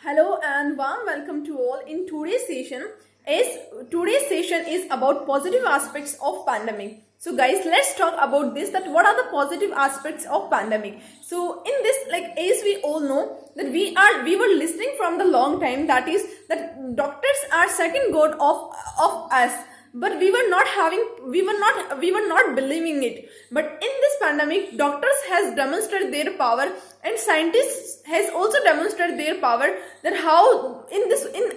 Hello and warm welcome to all in today's session. Today's session is about positive aspects of pandemic. So guys, let's talk about this, that what are the positive aspects of pandemic. So in this, as we all know that we were listening from the long time, that is that doctors are second god of us, but we were not believing it. But in this pandemic, doctors has demonstrated their power and scientists has also demonstrated their power, that how in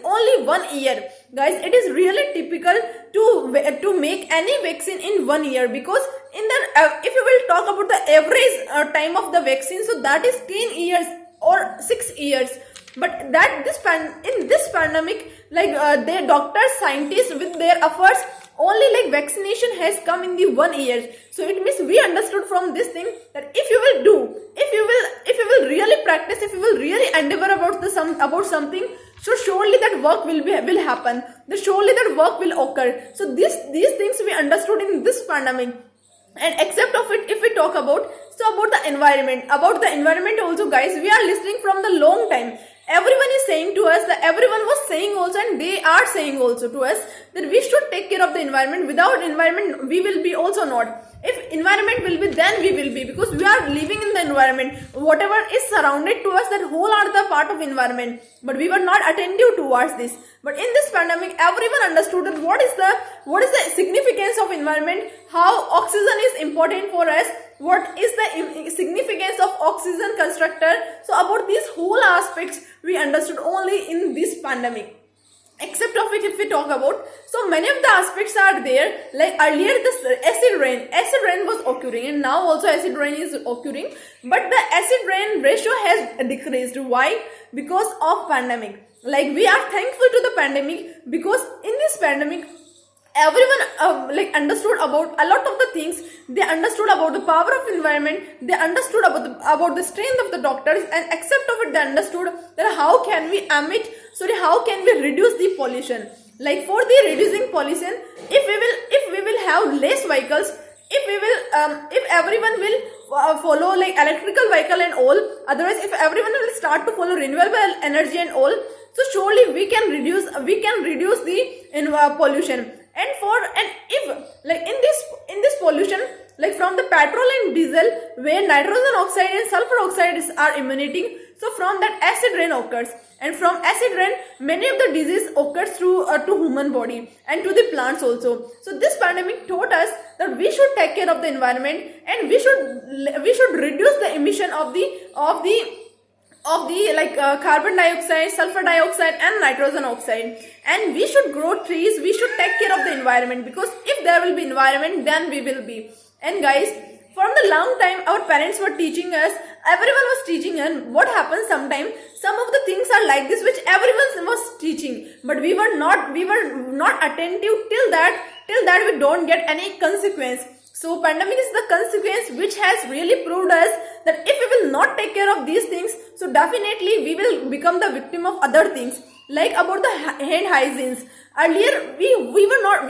only 1 year, guys, it is really typical to make any vaccine in 1 year. Because in the if you will talk about the average time of the vaccine, so that is 10 years or 6 years. But that in this pandemic, their doctors, scientists, with their efforts, only vaccination has come in the 1 year. So it means we understood from this thing that if you will really practice, if you will really endeavor about something, so surely that work will happen. Surely that work will occur. So these things we understood in this pandemic. And except of it, if we talk about the environment, also, guys, we are listening from the long time. Everyone is saying to us, that everyone was saying also, and they are saying also to us, that we should take care of the environment. Without environment, we will be also not. If environment will be, then we will be, because we are living in the environment. Whatever is surrounded to us, that whole are the part of environment. But we were not attentive towards this. But in this pandemic, everyone understood that what is the significance of environment, how oxygen is important for us, what is the significance of oxygen constructor. So about these whole aspects we understood only in this pandemic. Except of it, if we talk about, so many of the aspects are there. Like earlier, this acid rain was occurring, and now also acid rain is occurring, but the acid rain ratio has decreased. Why? Because of pandemic. Like, we are thankful to the pandemic, because in this pandemic, everyone understood about a lot of the things. They understood about the power of environment, they understood about the strength of the doctors, and except of it, they understood that how can we reduce the pollution. Like, for the reducing pollution, if we will have less vehicles, if everyone will follow like electrical vehicle and all, otherwise if everyone will start to follow renewable energy and all, so surely we can reduce the pollution. And if like in this pollution, like from the petrol and diesel, where nitrogen oxide and sulfur oxides are emanating, so from that acid rain occurs, and from acid rain many of the disease occurs to human body and to the plants also. So this pandemic taught us that we should take care of the environment, and we should reduce the emission of the carbon dioxide, sulfur dioxide, and nitrogen oxide. And we should grow trees, we should take care of the environment, because if there will be environment, then we will be. And guys, from the long time, our parents were teaching us, everyone was teaching us. What happens sometimes, some of the things are like this, which everyone was teaching, but we were not attentive till that we don't get any consequence. So pandemic is the consequence which has really proved us that if we will not take care of these things, so definitely we will become the victim of other things. Like about the hand hygienes. Earlier we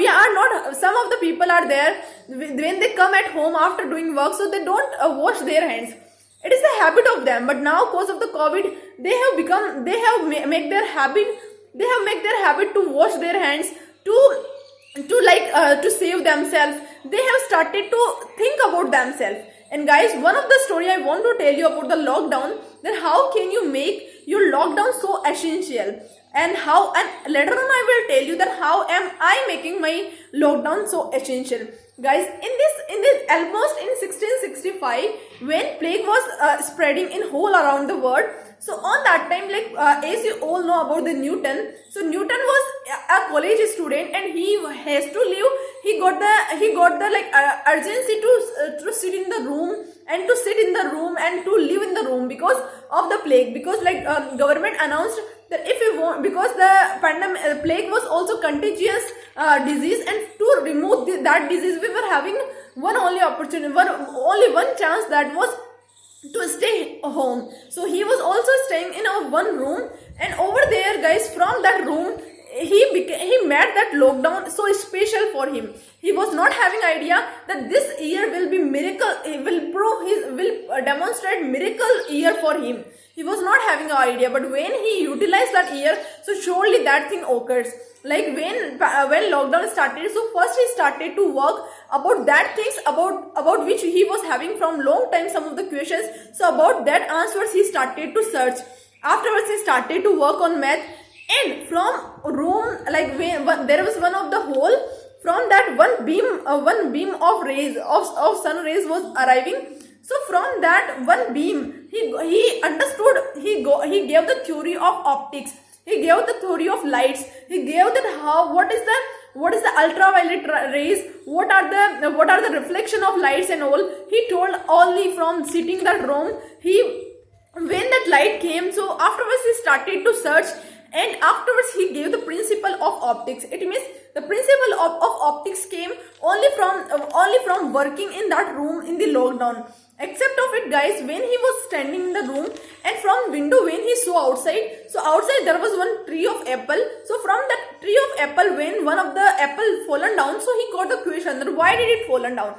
are not, some of the people are there, when they come at home after doing work, so they don't wash their hands. It is the habit of them, but now because of the COVID, they have made their habit to wash their hands, to save themselves. They have started to think about themselves. And guys, one of the story I want to tell you about the lockdown, that how can you make your lockdown so essential, and later on I will tell you that how am I making my lockdown so essential. Guys, in this almost in 1665, when plague was spreading in whole around the world, so on that time, as you all know about the Newton, so Newton was a college student, and he has to leave. He got the urgency to sit in the room, and to live in the room because of the plague. Because government announced that if you want, because the plague was also contagious disease, and to remove that disease, we were having only one chance, that was to stay home. So he was also staying in a one room, and over there, guys, from that room, he made that lockdown so special for him. He was not having idea that this year will be miracle, will demonstrate miracle year for him. He was not having an idea, but when he utilized that year, so surely that thing occurs. Like when lockdown started, so first he started to work about that things about which he was having from long time some of the questions. So about that answers he started to search. Afterwards he started to work on math, and from room, like when there was one of the hole, from that one beam of rays of sun rays was arriving. So from that one beam, he understood, he gave the theory of optics, he gave the theory of lights, he gave that what is the ultraviolet rays, what are the reflection of lights and all. He told only from sitting in that room. When that light came, so afterwards he started to search, and afterwards he gave the principle of optics. It means the principle of optics came only from working in that room in the lockdown. Except of it, guys, when he was standing in the room, and from window when he saw outside, so outside there was one tree of apple. So from that tree of apple, when one of the apple fallen down, so he got a question that why did it fallen down.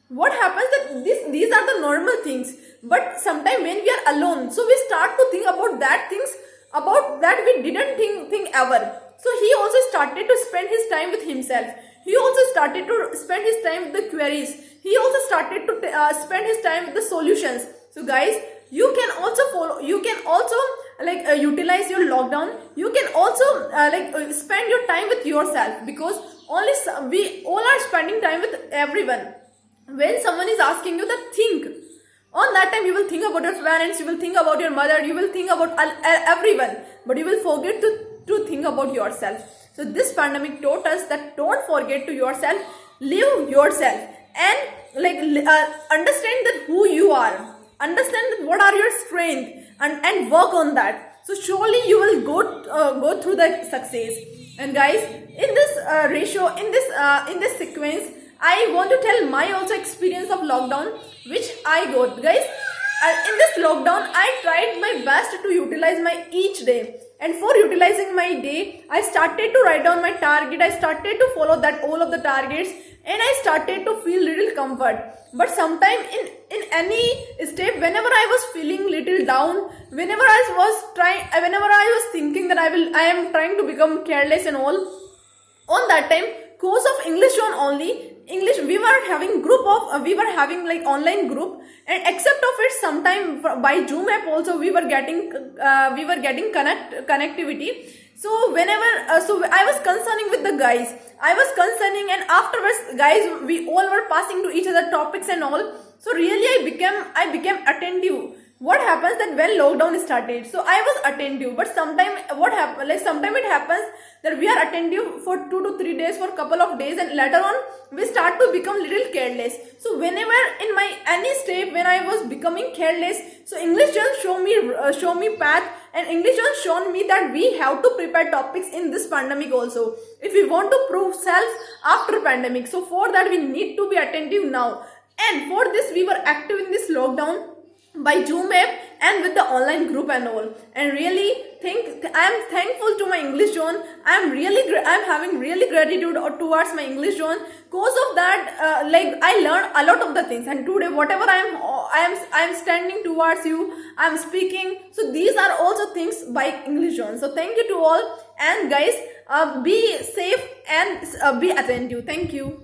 What happens that these are the normal things, but sometimes when we are alone, so we start to think about that things about that we didn't think ever. So he also started to spend his time with himself. He also started to spend his time with the queries. He also started to spend his time with the solutions. So guys, you can also utilize your lockdown. You can also spend your time with yourself, because we all are spending time with everyone. When someone is asking you that, think. On that time you will think about your parents, you will think about your mother, you will think about everyone, but you will forget to think about yourself. So this pandemic taught us that don't forget to yourself, live yourself, and understand that who you are, understand that what are your strengths, and work on that. So surely you will go through the success. And guys, in this in this sequence, I want to tell my also experience of lockdown which I got. Guys, in this lockdown I tried my best to utilize my each day, and for utilizing my day I started to write down my target. I started to follow that all of the targets, and I started to feel little comfort. But sometime in any step, whenever I was feeling little down, whenever I was thinking that I am trying to become careless and all, on that time course of English on only English, we were having like online group, and except of it sometime by Zoom app also we were getting connectivity. So whenever so I was concerning with the guys, and afterwards guys, we all were passing to each other topics and all. So really I became attentive. What happens that when lockdown started, so I was attentive, but sometimes it happens that we are attentive for 2 to 3 days, for couple of days, and later on we start to become little careless. So whenever in my any step when I was becoming careless, so English just show me path, and English just shown me that we have to prepare topics in this pandemic also, if we want to prove self after pandemic. So for that we need to be attentive now, and for this we were active in this lockdown by Zoom app and with the online group and all. And really I am thankful to my English zone. I am having really gratitude towards my English zone. Cause of that, I learned a lot of the things, and today whatever I am standing towards you, I am speaking. So these are also things by English zone. So thank you to all, and guys, be safe and be attentive. Thank you.